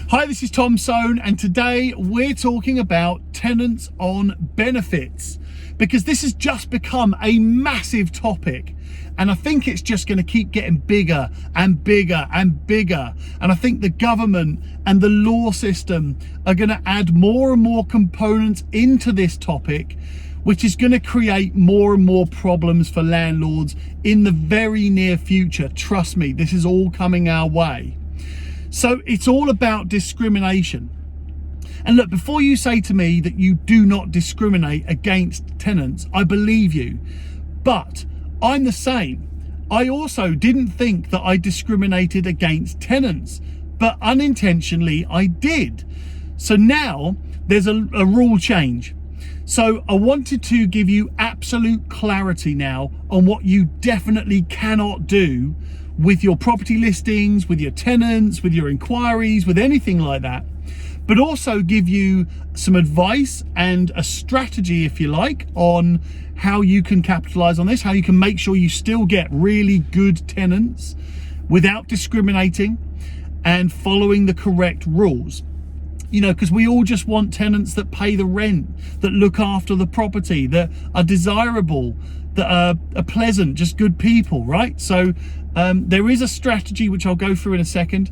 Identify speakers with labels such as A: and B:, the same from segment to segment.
A: Hi, this is Tom Soane, and today we're talking about tenants on benefits, because this has just become a massive topic, and I think it's just going to keep getting bigger and bigger and bigger. And I think the government and the law system are going to add more and more components into this topic, which is going to create more and more problems for landlords in the very near future. Trust me, this is all coming our way. So it's all about discrimination. And look, before you say to me that you do not discriminate against tenants, I believe you. But I'm the same. I also didn't think that I discriminated against tenants, but unintentionally I did. So now there's a rule change. So I wanted to give you absolute clarity now on what you definitely cannot do with your property listings, with your tenants, with your inquiries, with anything like that, but also give you some advice and a strategy, if you like, on how you can capitalize on this, how you can make sure you still get really good tenants without discriminating and following the correct rules. You know, because we all just want tenants that pay the rent, that look after the property, that are desirable, that are pleasant, just good people, right? So there is a strategy which I'll go through in a second,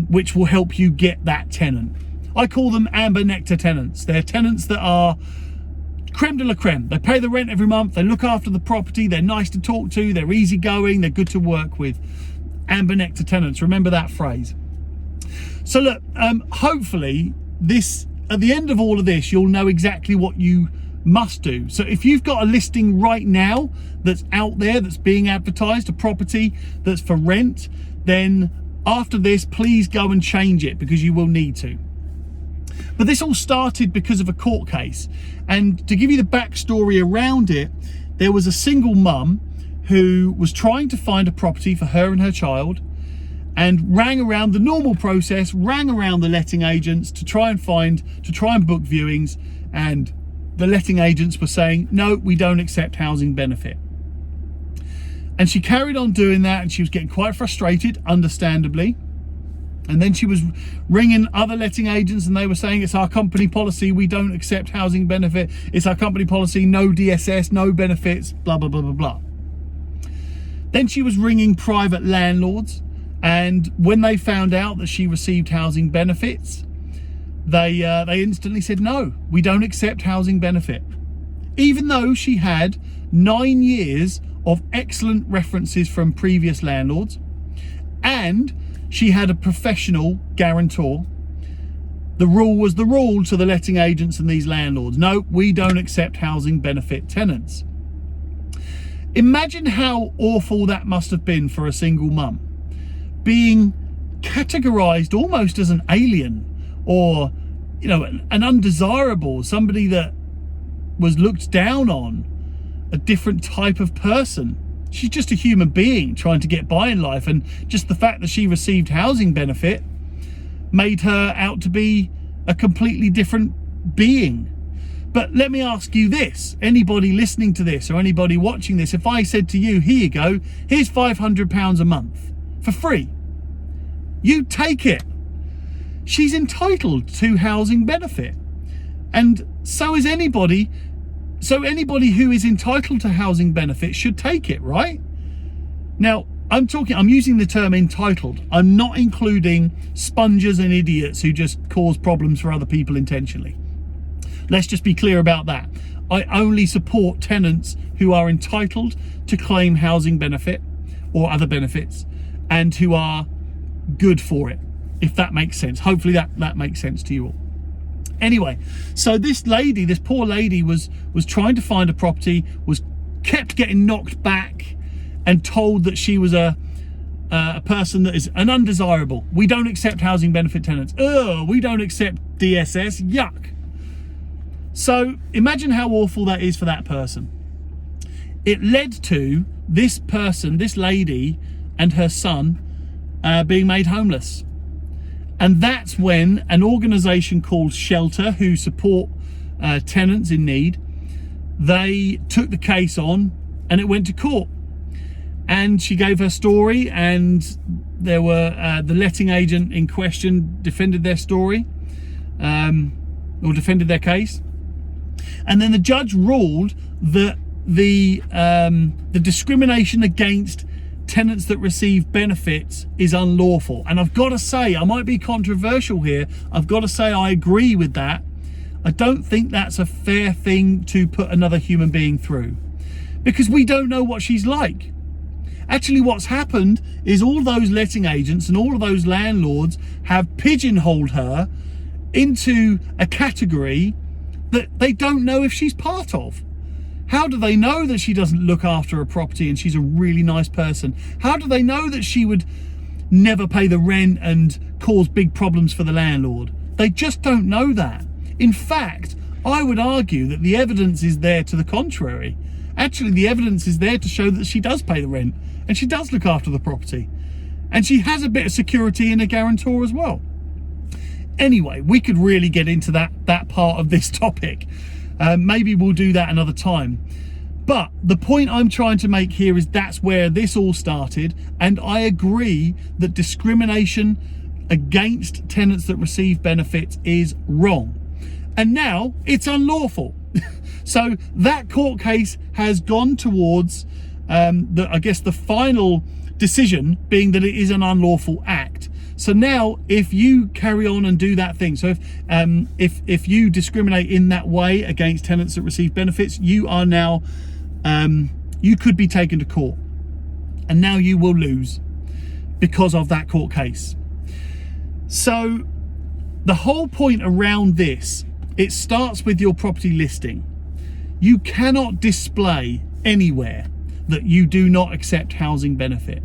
A: which will help you get that tenant. I call them amber nectar tenants. They're tenants that are creme de la creme. They pay the rent every month, they look after the property, they're nice to talk to, they're easygoing, they're good to work with. Amber nectar tenants, remember that phrase. So look, hopefully this, at the end of all of this, you'll know exactly what you must do. So if you've got a listing right now that's out there, that's being advertised, a property that's for rent, then after this, please go and change it, because you will need to. But this all started because of a court case. And to give you the backstory around it, there was a single mum who was trying to find a property for her and her child, and rang around the normal process, rang around the letting agents to try and book viewings, and the letting agents were saying, no, we don't accept housing benefit. And she carried on doing that, and she was getting quite frustrated, understandably. And then she was ringing other letting agents, and they were saying, it's our company policy, we don't accept housing benefit. It's our company policy, no DSS, no benefits, blah, blah, blah, blah, blah. Then she was ringing private landlords, and when they found out that she received housing benefits, they instantly said, no, we don't accept housing benefit. Even though she had 9 years of excellent references from previous landlords, and she had a professional guarantor. The rule was the rule to the letting agents and these landlords. No, we don't accept housing benefit tenants. Imagine how awful that must have been for a single mum, being categorized almost as an alien, or, you know, an undesirable, somebody that was looked down on, a different type of person. She's just a human being trying to get by in life, and just the fact that she received housing benefit made her out to be a completely different being. But let me ask you this, anybody listening to this or anybody watching this, if I said to you, here you go, here's £500 a month for free, you'd take it. She's entitled to housing benefit, and so is anybody. So anybody who is entitled to housing benefit should take it, right? Now, I'm using the term entitled. I'm not including spongers and idiots who just cause problems for other people intentionally. Let's just be clear about that. I only support tenants who are entitled to claim housing benefit or other benefits, and who are good for it, if that makes sense. Hopefully that makes sense to you all. Anyway, so this poor lady was trying to find a property, was kept getting knocked back and told that she was a person that is an undesirable. We don't accept housing benefit tenants. We don't accept DSS. Yuck. So imagine how awful that is for that person. It led to this person, this lady and her son being made homeless. And that's when an organisation called Shelter, who support tenants in need, they took the case on, and it went to court. And she gave her story, and the letting agent in question defended their story, or defended their case, and then the judge ruled that the discrimination against tenants that receive benefits is unlawful. And I've got to say, I might be controversial here, I've got to say I agree with that. I don't think that's a fair thing to put another human being through, because we don't know what she's like. Actually, what's happened is all those letting agents and all of those landlords have pigeonholed her into a category that they don't know if she's part of. How do they know that she doesn't look after a property and she's a really nice person? How do they know that she would never pay the rent and cause big problems for the landlord? They just don't know that. In fact, I would argue that the evidence is there to the contrary. Actually, the evidence is there to show that she does pay the rent and she does look after the property. And she has a bit of security in a guarantor as well. Anyway, we could really get into that part of this topic. Maybe we'll do that another time. But the point I'm trying to make here is that's where this all started. And I agree that discrimination against tenants that receive benefits is wrong. And now it's unlawful. So that court case has gone towards, I guess, the final decision being that it is an unlawful act. So now, if you carry on and do that thing, so if you discriminate in that way against tenants that receive benefits, you are now, you could be taken to court, and now you will lose because of that court case. So the whole point around this, it starts with your property listing. You cannot display anywhere that you do not accept housing benefit,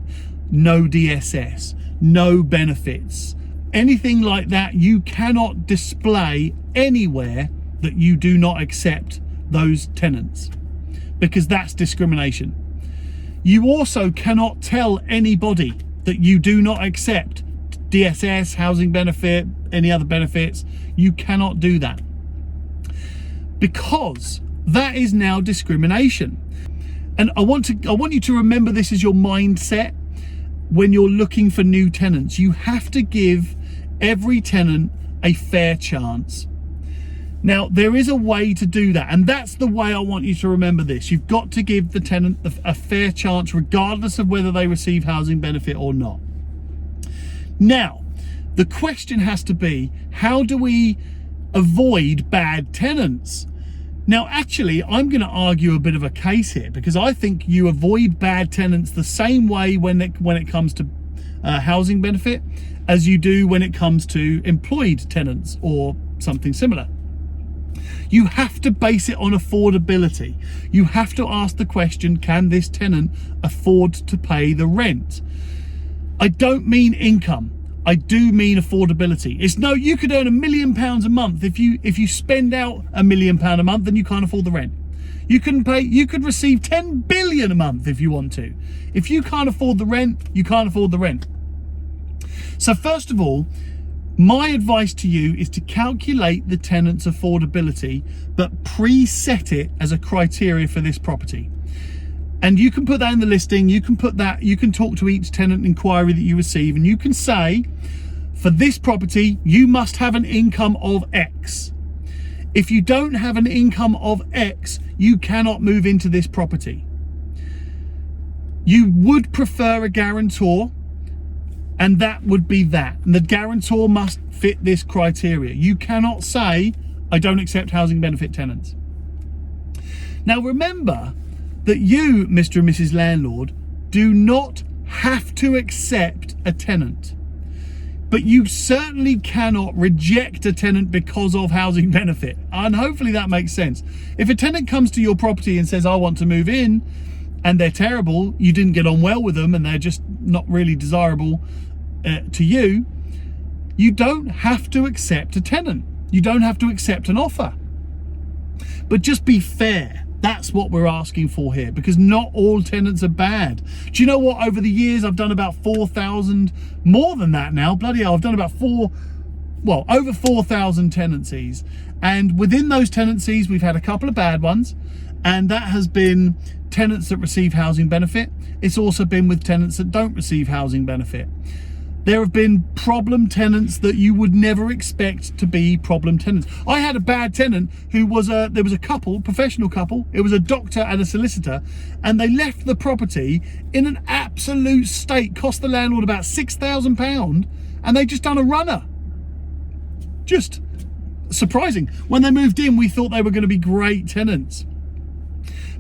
A: no DSS, no benefits, anything like that. You cannot display anywhere that you do not accept those tenants, because that's discrimination. You also cannot tell anybody that you do not accept DSS, housing benefit, any other benefits. You cannot do that, because that is now discrimination. And I want you to remember this as your mindset when you're looking for new tenants. You have to give every tenant a fair chance. Now, there is a way to do that, and that's the way I want you to remember this. You've got to give the tenant a fair chance, regardless of whether they receive housing benefit or not. Now, the question has to be, how do we avoid bad tenants? Now, actually, I'm going to argue a bit of a case here, because I think you avoid bad tenants the same way when it comes to housing benefit as you do when it comes to employed tenants or something similar. You have to base it on affordability. You have to ask the question, can this tenant afford to pay the rent? I don't mean income. I do mean affordability. It's no, you could earn £1 million a month. If you spend out £1 million a month, then you can't afford the rent. You could receive 10 billion a month if you want to. If you can't afford the rent, you can't afford the rent. So first of all, my advice to you is to calculate the tenant's affordability, but preset it as a criteria for this property. And you can put that in the listing, you can talk to each tenant inquiry that you receive, and you can say, for this property, you must have an income of X. If you don't have an income of X, you cannot move into this property. You would prefer a guarantor, and that would be that. And the guarantor must fit this criteria. You cannot say, I don't accept housing benefit tenants. Now remember that you, Mr. and Mrs. Landlord, do not have to accept a tenant. But you certainly cannot reject a tenant because of housing benefit. And hopefully that makes sense. If a tenant comes to your property and says, I want to move in, and they're terrible, you didn't get on well with them, and they're just not really desirable to you, you don't have to accept a tenant. You don't have to accept an offer. But just be fair. That's what we're asking for here, because not all tenants are bad. Do you know what? Over the years, I've done about 4,000, more than that now, bloody hell, I've done about over 4,000 tenancies. And within those tenancies, we've had a couple of bad ones, and that has been tenants that receive housing benefit. It's also been with tenants that don't receive housing benefit. There have been problem tenants that you would never expect to be problem tenants. I had a bad tenant who was there was a couple, professional couple. It was a doctor and a solicitor, and they left the property in an absolute state, cost the landlord about £6,000, and they just done a runner. Just surprising. When they moved in, we thought they were going to be great tenants.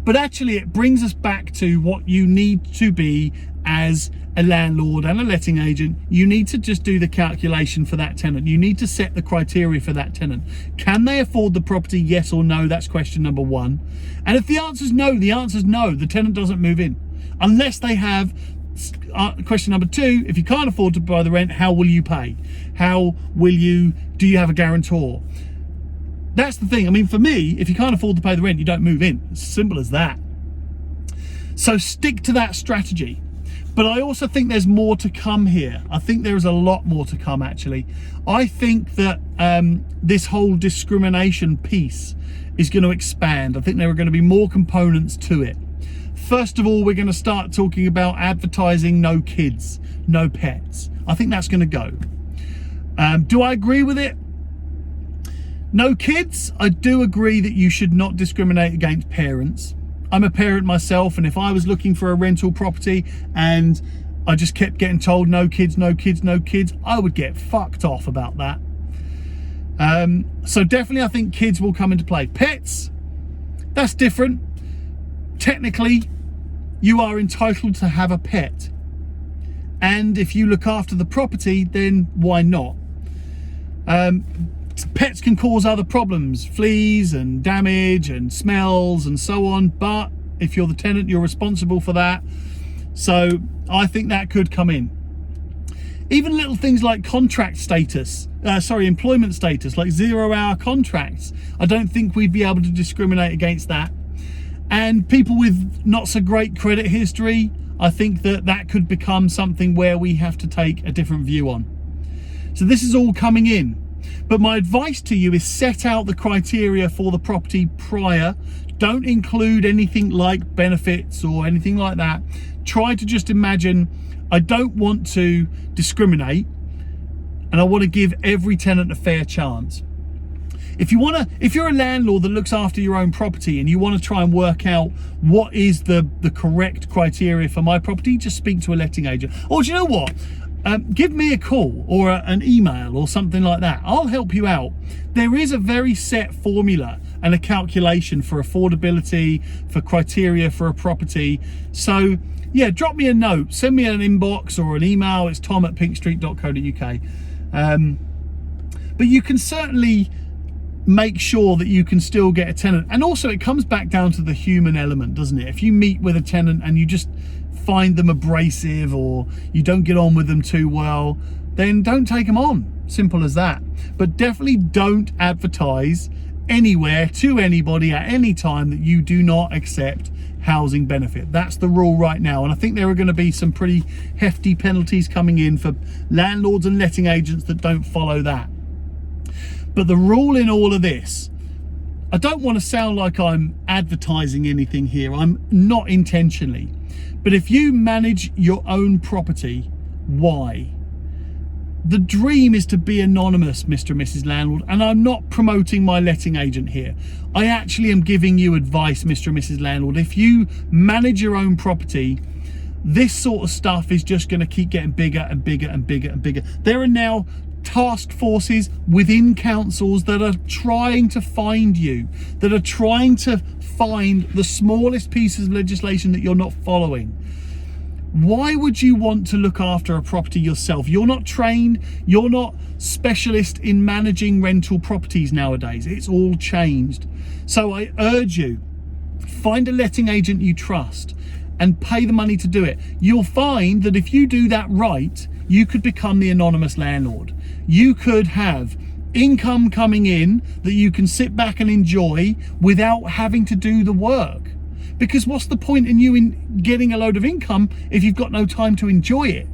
A: But actually, it brings us back to what you need to be as a landlord and a letting agent. You need to just do the calculation for that tenant. You need to set the criteria for that tenant. Can they afford the property? Yes or no? That's question number one. And if the answer's no, the answer's no. The tenant doesn't move in unless they have. Question number two, if you can't afford to buy the rent, how will you pay? Do you have a guarantor? That's the thing. I mean, for me, if you can't afford to pay the rent, you don't move in. It's as simple as that. So stick to that strategy. But I also think there's more to come here. I think there is a lot more to come, actually. I think that this whole discrimination piece is going to expand. I think there are going to be more components to it. First of all, we're going to start talking about advertising no kids, no pets. I think that's going to go. Do I agree with it? No kids. I do agree that you should not discriminate against parents. I'm a parent myself, and if I was looking for a rental property and I just kept getting told no kids, no kids, no kids, I would get fucked off about that. So definitely I think kids will come into play. Pets, that's different. Technically, you are entitled to have a pet. And if you look after the property, then why not? Pets can cause other problems, fleas and damage and smells and so on. But if you're the tenant, you're responsible for that. So I think that could come in. Even little things like contract status, employment status, like 0-hour contracts. I don't think we'd be able to discriminate against that. And people with not so great credit history, I think that could become something where we have to take a different view on. So this is all coming in. But my advice to you is set out the criteria for the property prior. Don't include anything like benefits or anything like that. Try to just imagine, I don't want to discriminate and I want to give every tenant a fair chance. If you're a landlord that looks after your own property and you want to try and work out what is the correct criteria for my property, just speak to a letting agent. Or do you know what? Give me a call or an email or something like that. I'll help you out. There is a very set formula and a calculation for affordability, for criteria for a property. So yeah, drop me a note, send me an inbox or an email. It's tom@pinkstreet.co.uk. But you can certainly make sure that you can still get a tenant. And also it comes back down to the human element, doesn't it? If you meet with a tenant and you just find them abrasive or you don't get on with them too well, then don't take them on. Simple as that. But definitely don't advertise anywhere to anybody at any time that you do not accept housing benefit. That's the rule right now. And I think there are going to be some pretty hefty penalties coming in for landlords and letting agents that don't follow that. But the rule in all of this, I don't want to sound like I'm advertising anything here. I'm not intentionally. But if you manage your own property, why? The dream is to be anonymous, Mr. and Mrs. Landlord, and I'm not promoting my letting agent here. I actually am giving you advice, Mr. and Mrs. Landlord. If you manage your own property, this sort of stuff is just going to keep getting bigger and bigger and bigger and bigger. There are now task forces within councils that are trying to find you, that are trying to find the smallest pieces of legislation that you're not following. Why would you want to look after a property yourself? You're not trained, you're not specialist in managing rental properties nowadays. It's all changed. So I urge you, find a letting agent you trust and pay the money to do it. You'll find that if you do that right, you could become the anonymous landlord. You could have income coming in that you can sit back and enjoy without having to do the work. Because what's the point in you in getting a load of income if you've got no time to enjoy it?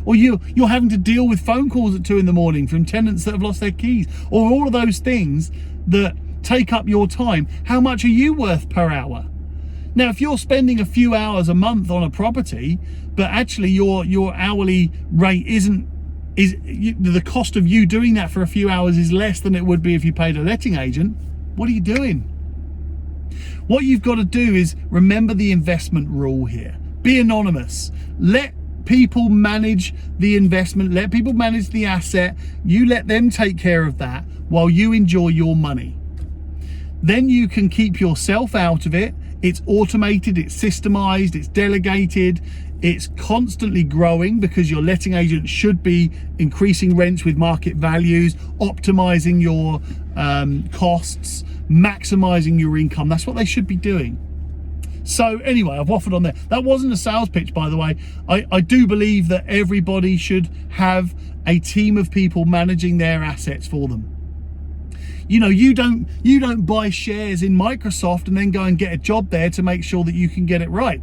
A: Or you're having to deal with phone calls at 2 a.m. from tenants that have lost their keys, or all of those things that take up your time. How much are you worth per hour? Now, if you're spending a few hours a month on a property, but actually your hourly rate isn't the cost of you doing that for a few hours is less than it would be if you paid a letting agent. What are you doing? What you've got to do is remember the investment rule here. Be anonymous. Let people manage the investment. Let people manage the asset. You let them take care of that while you enjoy your money. Then you can keep yourself out of it. It's automated, it's systemized, it's delegated, it's constantly growing because your letting agent should be increasing rents with market values, optimizing your costs, maximizing your income. That's what they should be doing. So anyway, I've waffled on there. That wasn't a sales pitch, by the way. I do believe that everybody should have a team of people managing their assets for them. You know, you don't buy shares in Microsoft and then go and get a job there to make sure that you can get it right.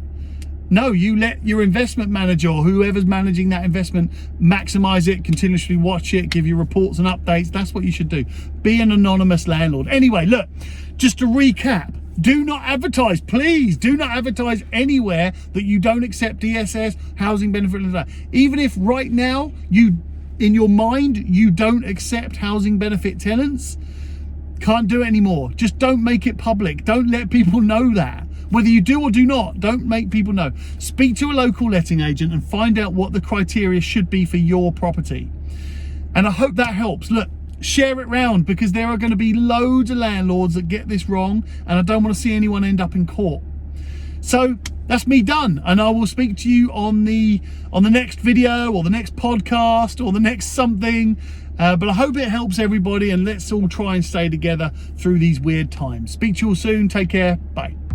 A: No, you let your investment manager or whoever's managing that investment maximize it, continuously watch it, give you reports and updates. That's what you should do. Be an anonymous landlord. Anyway, look, just to recap, do not advertise. Please do not advertise anywhere that you don't accept ESS, housing benefit. Even if right now in your mind you don't accept housing benefit tenants, can't do it anymore. Just don't make it public. Don't let people know that. Whether you do or do not, don't make people know. Speak to a local letting agent and find out what the criteria should be for your property. And I hope that helps. Look, share it round, because there are going to be loads of landlords that get this wrong, and I don't want to see anyone end up in court. So that's me done, and I will speak to you on the next video or the next podcast or the next something. But I hope it helps everybody, and let's all try and stay together through these weird times. Speak to you all soon. Take care. Bye.